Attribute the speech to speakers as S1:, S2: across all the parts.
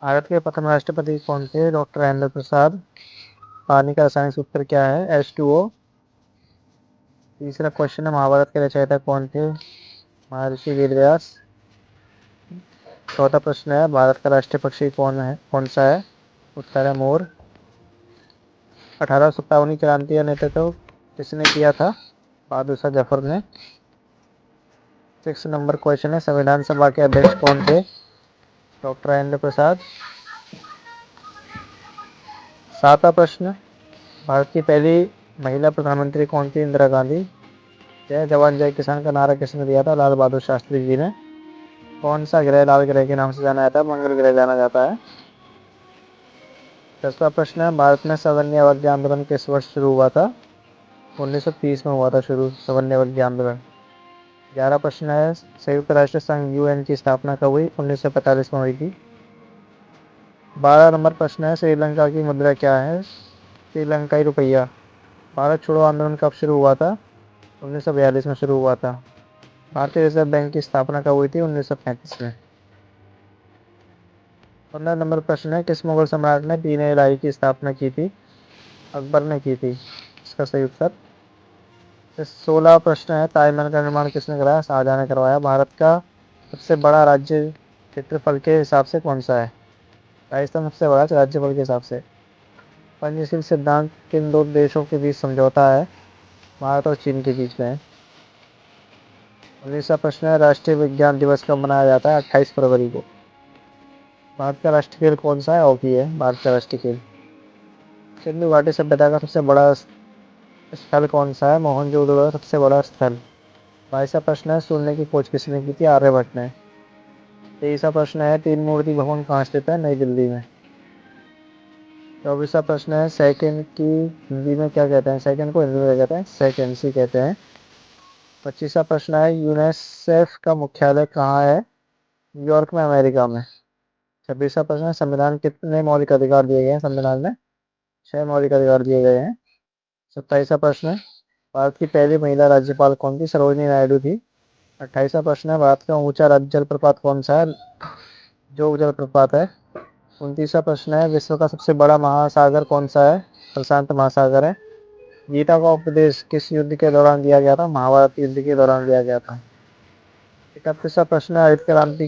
S1: भारत के प्रथम राष्ट्रपति कौन थे? डॉक्टर राजेंद्र प्रसाद। पानी का रासायनिक सूत्र क्या है? H2O। तीसरा क्वेश्चन है, महाभारत के रचयिता कौन थे? महर्षि वेदव्यास। चौथा प्रश्न है, भारत का राष्ट्रीय पक्षी कौन सा है? उत्तर है मोर। 1857 की क्रांति का नेतृत्व किसने किया था? बहादुर शाह जफर ने। 6 नंबर क्वेश्चन है, संविधान सभा के अध्यक्ष कौन थे? डॉक्टर राजेंद्र प्रसाद। 7वां प्रश्न, भारत की पहली महिला प्रधानमंत्री कौन थी? इंदिरा गांधी। जय जवान जय किसान का नारा किसने दिया था? लाल बहादुर शास्त्री जी ने। कौन सा ग्रह लाल ग्रह के नाम से जाना जाता है? मंगल ग्रह जाना जाता है। 10वां प्रश्न है, भारत में सवर्णीय अवज्ञा आंदोलन किस वर्ष शुरू हुआ था? 1930 में हुआ था शुरू सवर्णीय अवज्ञा आंदोलन। 11वां प्रश्न है, संयुक्त राष्ट्र संघ UN की स्थापना कब हुई? 1945 में हुई थी। 12 नंबर प्रश्न है, श्रीलंका की मुद्रा क्या है? श्रीलंकाई रुपया। भारत छोड़ो आंदोलन कब शुरू हुआ था? 1942 में शुरू हुआ था। भारतीय रिजर्व बैंक की स्थापना कब हुई थी? 1935 में। 15 नंबर प्रश्न है, किस मुगल सम्राट ने पीने इलाही की स्थापना की थी? अकबर ने की थी। इसका सही उत्तर। 16 प्रश्न है, ताजमहल का निर्माण किसने कराया? शाहजहां ने करवाया। भारत का सबसे बड़ा राज्य क्षेत्रफल के हिसाब से कौन सा है? राजस्थान सबसे बड़ा राज्यफल के हिसाब से। पंचशील सिद्धांत किन दो देशों के बीच समझौता है? भारत और चीन के बीच में है। 19वां प्रश्न है, राष्ट्रीय विज्ञान दिवस कब मनाया जाता है? 28 फरवरी को। भारत का राष्ट्रीय खेल कौन सा है? हॉकी है भारत का राष्ट्रीय खेल। सिंधु घाटी सभ्यता का सबसे बड़ा स्थल कौन सा है? मोहनजोदड़ो का सबसे बड़ा स्थल। 22वां प्रश्न है, शून्य की खोज किसने की थी? आर्यभट्ट ने। 23वां प्रश्न है, तीन मूर्ति भवन कहाँ स्थित है? नई दिल्ली में। 24वां प्रश्न है, सेकंड की हिंदी में क्या कहते हैं? सेकंड को हिंदी में क्या कहते हैं? सेकेंसी कहते हैं। 25वां प्रश्न है, यूनिसेफ का मुख्यालय कहाँ है? न्यूयॉर्क में, अमेरिका में। 26वां प्रश्न है, संविधान कितने मौलिक अधिकार दिए गए हैं? संविधान में 6 मौलिक अधिकार दिए गए हैं। 27वां प्रश्न है, भारत की पहली महिला राज्यपाल कौन थी? सरोजिनी नायडू थी। 28वां प्रश्न है, भारत का ऊंचा जलप्रपात कौन सा है? जोग जलप्रपात है। 29वां प्रश्न है, विश्व का सबसे बड़ा महासागर कौन सा है? प्रशांत महासागर है। गीता का उपदेश किस युद्ध के दौरान दिया गया था? महाभारत युद्ध के दौरान दिया गया था। 31वां प्रश्न है, हरित क्रांति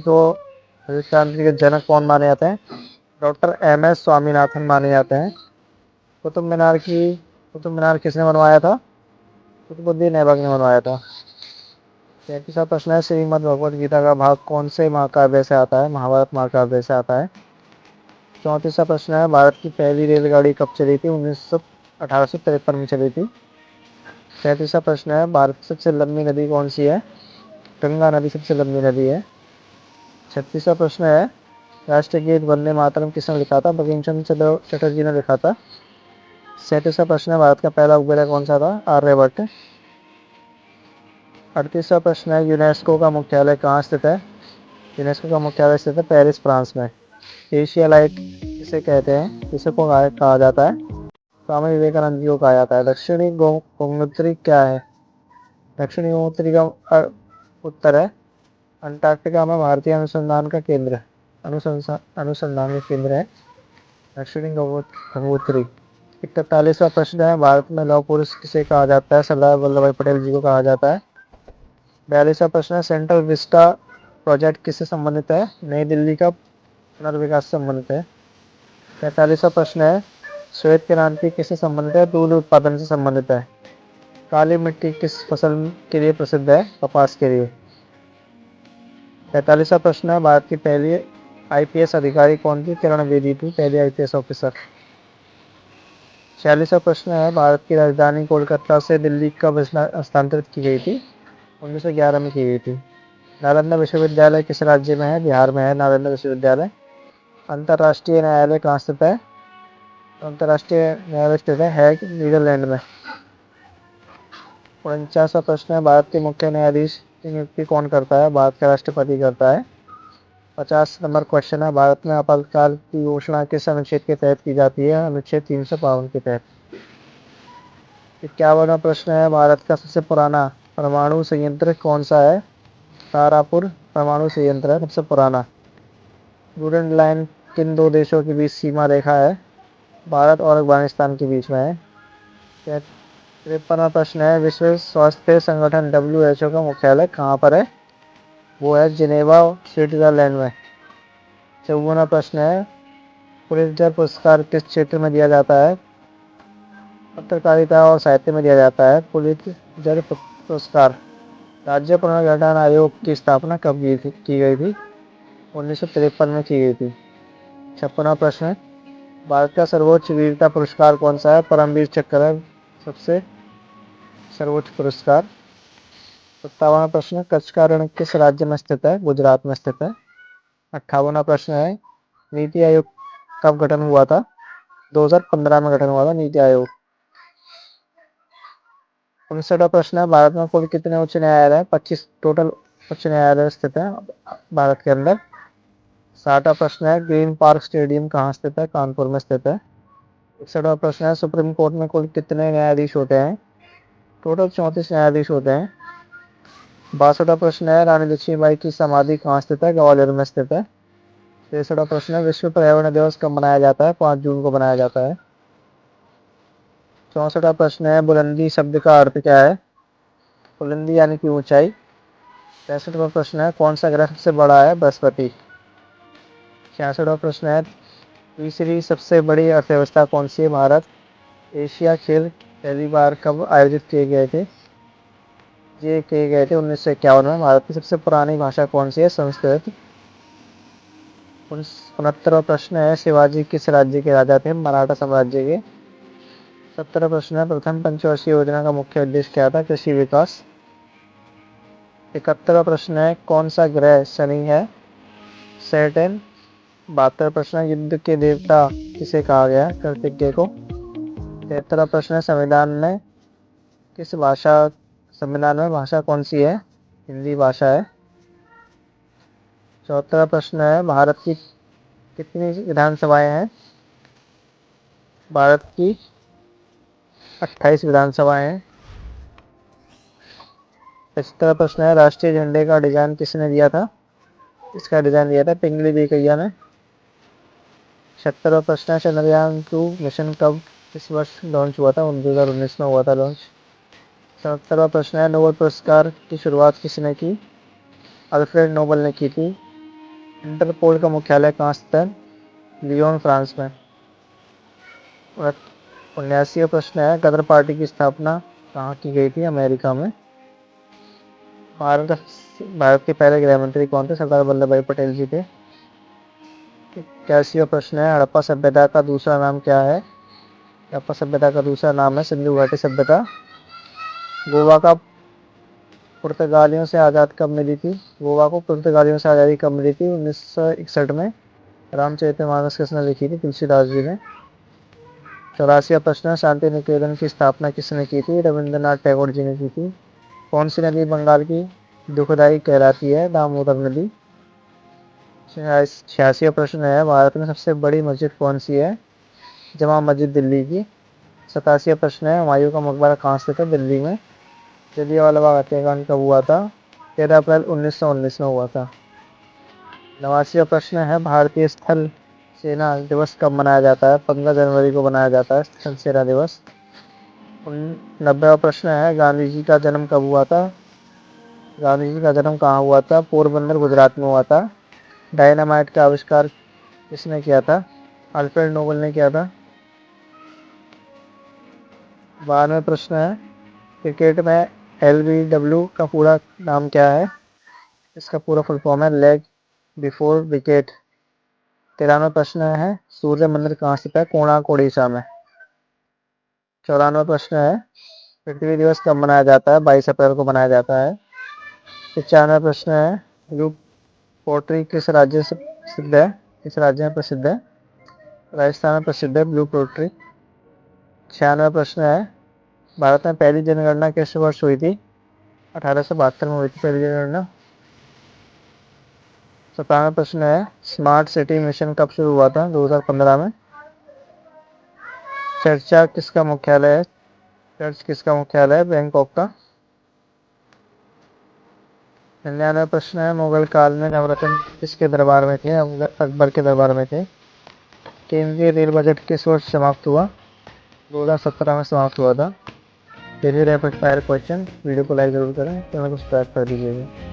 S1: के जनक कौन माने जाते हैं? डॉक्टर MS स्वामीनाथन माने जाते हैं। कुतुब मीनार किसने बनवाया था? कुतुबुद्दीन ऐबक ने बनवाया था। 33वां प्रश्न है, श्रीमद् भगवद गीता का भाग कौन से महाकाव्य से आता है? महाभारत महाकाव्य से आता है। 34वां प्रश्न है, भारत की पहली रेलगाड़ी कब चली थी? 1853 में चली थी। 37वां प्रश्न है, भारत की सबसे लंबी नदी कौन सी है? गंगा नदी सबसे लंबी नदी है। 36वां प्रश्न है, राष्ट्रीय गीत वंदे मातरम किसने लिखा था? बंकिम चंद्र चटर्जी ने लिखा था। 37वां प्रश्न है, भारत का पहला उपग्रह कौन सा था? आर्यभट्ट। 38वां प्रश्न है, यूनेस्को का मुख्यालय कहाँ स्थित है? यूनेस्को का मुख्यालय स्थित है पेरिस, फ्रांस में। एशिया लाइट किसे कहते हैं? किसे को कहा जाता है? स्वामी विवेकानंद जी को कहा जाता है। दक्षिणी गंगोत्री क्या है? दक्षिणी गंगोत्री का उत्तर है अंटार्कटिका में भारतीय अनुसंधान का केंद्र। अनुसंधान का केंद्र है दक्षिणी गंगोत्री। 41वां प्रश्न है, भारत में लौह पुरुष किसे कहा जाता है? सरदार वल्लभ भाई पटेल जी को कहा जाता है। 42वां प्रश्न है, सेंट्रल विस्टा प्रोजेक्ट किससे संबंधित है? नई दिल्ली का पुनर्विकास से संबंधित है। 45वां प्रश्न है, श्वेत क्रांति किससे संबंधित है? दूध उत्पादन से संबंधित है। काली मिट्टी किस फसल के लिए प्रसिद्ध है? कपास के लिए। 45वां प्रश्न है, भारत की पहली IPS अधिकारी कौन थी? किरण बेदी थी पहली IPS ऑफिसर। 46वां प्रश्न है, भारत की राजधानी कोलकाता से दिल्ली कब हस्तांतरित की गई थी? 1911 में की गई थी। नालंदा विश्वविद्यालय किस राज्य में है? बिहार में है नालंदा विश्वविद्यालय। अंतर्राष्ट्रीय न्यायालय कहाँ स्थित है? अंतर्राष्ट्रीय न्यायालय स्थित है हेग, नीदरलैंड में। 49वां प्रश्न है, भारत के मुख्य न्यायाधीश की नियुक्ति कौन करता है? भारत का राष्ट्रपति करता है। 50 नंबर क्वेश्चन है, भारत में आपातकाल की घोषणा किस अनुच्छेद के तहत की जाती है? अनुच्छेद 352 के तहत। 51वां प्रश्न है, भारत का सबसे पुराना परमाणु संयंत्र कौन सा है? तारापुर परमाणु संयंत्र है सबसे पुराना। स्टूडेंट लाइन किन दो देशों के बीच सीमा रेखा है? भारत और अफगानिस्तान के बीच में है। 53वां प्रश्न है, विश्व स्वास्थ्य संगठन WHO का मुख्यालय कहाँ पर है? वो है जिनेवा, स्विट्जरलैंड में। 54वां प्रश्न है, पुलित्जर पुरस्कार किस क्षेत्र में दिया जाता है? पत्रकारिता और साहित्य में दिया जाता है पुलित्जर पुरस्कार। राज्य पुनर्गठन आयोग की स्थापना कब की गई थी? 1953 में की गई थी। 56वां प्रश्न है, भारत का सर्वोच्च वीरता पुरस्कार कौन सा है? परमवीर चक्र है सबसे सर्वोच्च पुरस्कार। 57वां प्रश्न, कच्छ का रण किस राज्य में स्थित है? गुजरात में स्थित है। 58वां प्रश्न है, नीति आयोग कब गठन हुआ था? 2015 में गठन हुआ था नीति आयोग। 59वां प्रश्न है, भारत में कुल कितने उच्च न्यायालय है? 25 टोटल उच्च न्यायालय स्थित है भारत के अंदर। 60वां प्रश्न है, ग्रीन पार्क स्टेडियम कहाँ स्थित है? कानपुर में स्थित है। 61वां प्रश्न है, सुप्रीम कोर्ट में कुल कितने न्यायाधीश होते हैं? टोटल 34 न्यायाधीश होते हैं। 62वां प्रश्न है, रानी लक्ष्मीबाई की समाधि कहाँ स्थित है? ग्वालियर में स्थित है। 63वां प्रश्न है, विश्व पर्यावरण दिवस कब मनाया जाता है? 5 जून को मनाया जाता है। 64वां प्रश्न है, बुलंदी शब्द का अर्थ क्या है? बुलंदी यानी कि ऊंचाई। 65वां प्रश्न है, कौन सा ग्रह सबसे बड़ा है? बृहस्पति। 66वां प्रश्न है, तीसरी सबसे बड़ी अर्थव्यवस्था कौन सी है? भारत। एशिया खेल पहली बार कब आयोजित किए गए थे? ये किए गए थे 1951 में। भारत की सबसे पुरानी भाषा कौन सी है? संस्कृत। 69वां प्रश्न है, शिवाजी किस राज्य के राजा थे? मराठा साम्राज्य के। 70वां प्रश्न है, प्रथम पंचवर्षीय योजना का मुख्य उद्देश्य क्या था? कृषि विकास। 71वां प्रश्न है, कौन सा ग्रह शनि है? सैटर्न। 72वां प्रश्न है, युद्ध के देवता किसे कहा गया? कृतज्ञ को। 73वां प्रश्न है, संविधान में भाषा कौन सी है? हिंदी भाषा है। 74वां प्रश्न है, भारत की कितनी विधानसभाएं हैं? भारत की 28 विधानसभाएं हैं। 75वां प्रश्न है, राष्ट्रीय झंडे का डिजाइन किसने दिया था? इसका डिजाइन दिया था पिंगली वेंकैया ने। 76वां प्रश्न है, चंद्रयान-2 मिशन कब इस वर्ष लॉन्च हुआ था? 2019 में हुआ था लॉन्च। 77वां प्रश्न है, नोबेल पुरस्कार की शुरुआत किसने की? अल्फ्रेड नोबेल ने की थी। इंटरपोल का मुख्यालय कहाँ स्थित है? लियोन, फ्रांस में। 79वां प्रश्न है, गदर पार्टी की स्थापना कहाँ की गई थी? अमेरिका में। भारत भारत के पहले गृह मंत्री कौन थे? सरदार वल्लभ भाई पटेल जी थे। 81वां प्रश्न है, हड़प्पा सभ्यता का दूसरा नाम क्या है? हड़प्पा सभ्यता का दूसरा नाम है सिंधु घाटी सभ्यता। गोवा का पुर्तगालियों से आज़ाद कब मिली थी? गोवा को पुर्तगालियों से आज़ादी कब मिली थी? 1961 में। रामचरितमानस किसने लिखी थी? तुलसीदास जी ने। 84वां प्रश्न है, शांति निकेतन की स्थापना किसने की थी? रविंद्रनाथ टैगोर जी ने की थी। कौन सी नदी बंगाल की दुखदाई कहलाती है? दामोदर नदी। 86वां प्रश्न है, भारत में सबसे बड़ी मस्जिद कौन सी है? जमा मस्जिद दिल्ली की। 87वां प्रश्न है, हुमायूं का मकबरा कहाँ स्थित है? दिल्ली में। जलियांवाला बाग हत्याकांड कब हुआ था? 13 अप्रैल 1919 में हुआ था। 89वां प्रश्न है, भारतीय स्थल सेना दिवस कब मनाया जाता है? 15 जनवरी को मनाया जाता है स्थल सेना दिवस। 90वां प्रश्न है, गांधी जी का जन्म कब हुआ था? गांधी जी का जन्म कहाँ हुआ था? पोरबंदर, गुजरात में हुआ था। डायनामाइट का आविष्कार किसने किया था? अल्फ्रेड नोबेल ने किया था। 92वां प्रश्न है, क्रिकेट में LBW का पूरा नाम क्या है? इसका पूरा फुल फॉर्म है लेग बिफोर विकेट। 93वां प्रश्न है, सूर्य मंदिर कहाँ स्थित है? कोणार्क, उड़ीसा में। 94वां प्रश्न है, पृथ्वी दिवस कब मनाया जाता है? 22 अप्रैल को मनाया जाता है। 95वां प्रश्न है, ब्लू पोट्री किस राज्य से प्रसिद्ध है? किस राज्य में प्रसिद्ध है? राजस्थान में प्रसिद्ध है ब्लू पोट्री। 96वां प्रश्न है, भारत में पहली जनगणना किस वर्ष हुई थी? 1872 में हुई थी पहली जनगणना। 57वां प्रश्न है, स्मार्ट सिटी मिशन कब शुरू हुआ था? 2015 में। चर्चा किसका मुख्यालय है? चर्च किसका मुख्यालय है? बैंकॉक का। 99वां प्रश्न है, मुगल काल में नवरत्न किसके दरबार में थे? अकबर के दरबार में थे। केंद्रीय रेल बजट किस वर्ष समाप्त हुआ? 2017 में समाप्त हुआ था। फिर रैपिड फायर क्वेश्चन, वीडियो को लाइक ज़रूर करें, चैनल को सब्सक्राइब कर दीजिएगा।